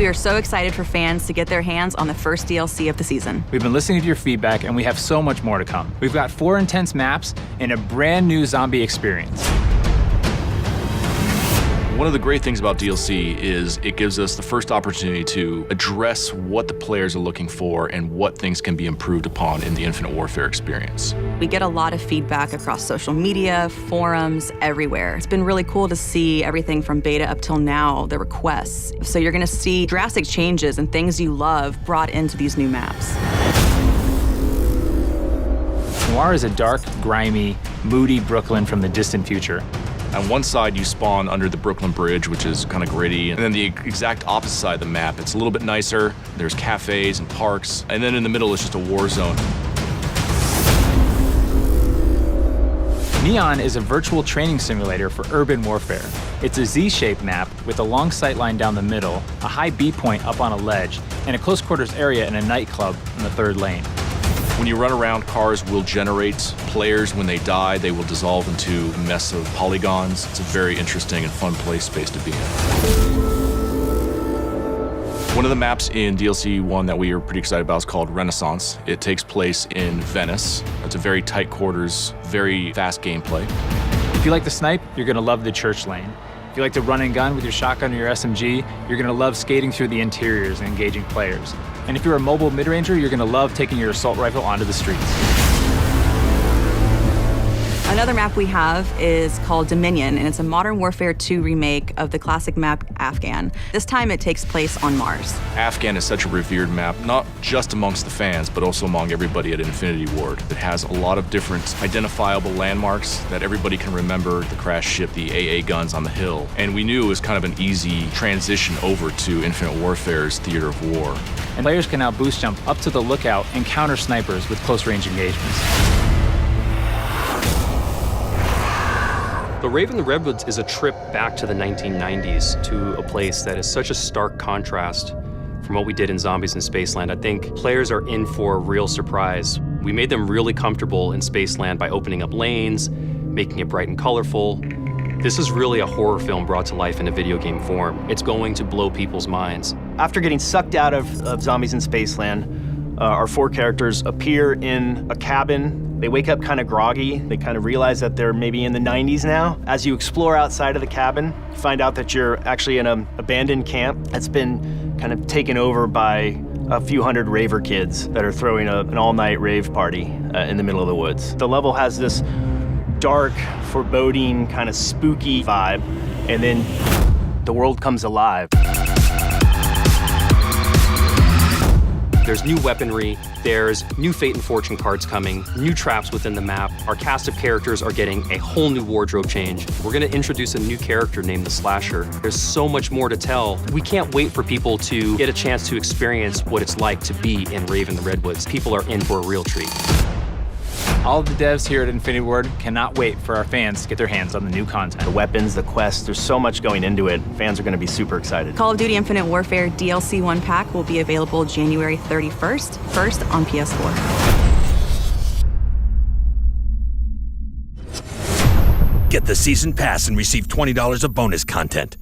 We are so excited for fans to get their hands on the first DLC of the season. We've been listening to your feedback, and we have so much more to come. We've got 4 intense maps and a brand new zombie experience. One of the great things about DLC is it gives us the first opportunity to address what the players are looking for and what things can be improved upon in the Infinite Warfare experience. We get a lot of feedback across social media, forums, everywhere. It's been really cool to see everything from beta up till now, the requests. So you're gonna see drastic changes and things you love brought into these new maps. Noir is a dark, grimy, moody Brooklyn from the distant future. On one side, you spawn under the Brooklyn Bridge, which is kind of gritty. And then the exact opposite side of the map, it's a little bit nicer. There's cafes and parks. And then in the middle is just a war zone. Neon is a virtual training simulator for urban warfare. It's a Z-shaped map with a long sight line down the middle, a high B point up on a ledge, and a close quarters area in a nightclub in the 3rd lane. When you run around, cars will generate players. When they die, they will dissolve into a mess of polygons. It's a very interesting and fun play space to be in. One of the maps in DLC 1 that we are pretty excited about is called Renaissance. It takes place in Venice. It's a very tight quarters, very fast gameplay. If you like to snipe, you're gonna love the church lane. If you like to run and gun with your shotgun or your SMG, you're gonna love skating through the interiors and engaging players. And if you're a mobile mid-ranger, you're gonna love taking your assault rifle onto the streets. Another map we have is called Dominion, and it's a Modern Warfare 2 remake of the classic map Afghan. This time it takes place on Mars. Afghan is such a revered map, not just amongst the fans, but also among everybody at Infinity Ward. It has a lot of different identifiable landmarks that everybody can remember: the crashed ship, the AA guns on the hill. And we knew it was kind of an easy transition over to Infinite Warfare's theater of war. And players can now boost jump up to the lookout and counter snipers with close range engagements. The Raven the Redwoods is a trip back to the 1990s, to a place that is such a stark contrast from what we did in Zombies in Spaceland. I think players are in for a real surprise. We made them really comfortable in Spaceland by opening up lanes, making it bright and colorful. This is really a horror film brought to life in a video game form. It's going to blow people's minds. After getting sucked out of Zombies in Spaceland, our 4 characters appear in a cabin. They wake up kind of groggy. They kind of realize that they're maybe in the 90s now. As you explore outside of the cabin, you find out that you're actually in an abandoned camp that's been kind of taken over by a few hundred raver kids that are throwing an all-night rave party in the middle of the woods. The level has this dark, foreboding, kind of spooky vibe, and then the world comes alive. There's new weaponry, there's new fate and fortune cards coming, new traps within the map. Our cast of characters are getting a whole new wardrobe change. We're gonna introduce a new character named the Slasher. There's so much more to tell. We can't wait for people to get a chance to experience what it's like to be in Raven the Redwoods. People are in for a real treat. All of the devs here at Infinity Ward cannot wait for our fans to get their hands on the new content. The weapons, the quests, there's so much going into it. Fans are going to be super excited. Call of Duty Infinite Warfare DLC 1 pack will be available January 31st, first on PS4. Get the season pass and receive $20 of bonus content.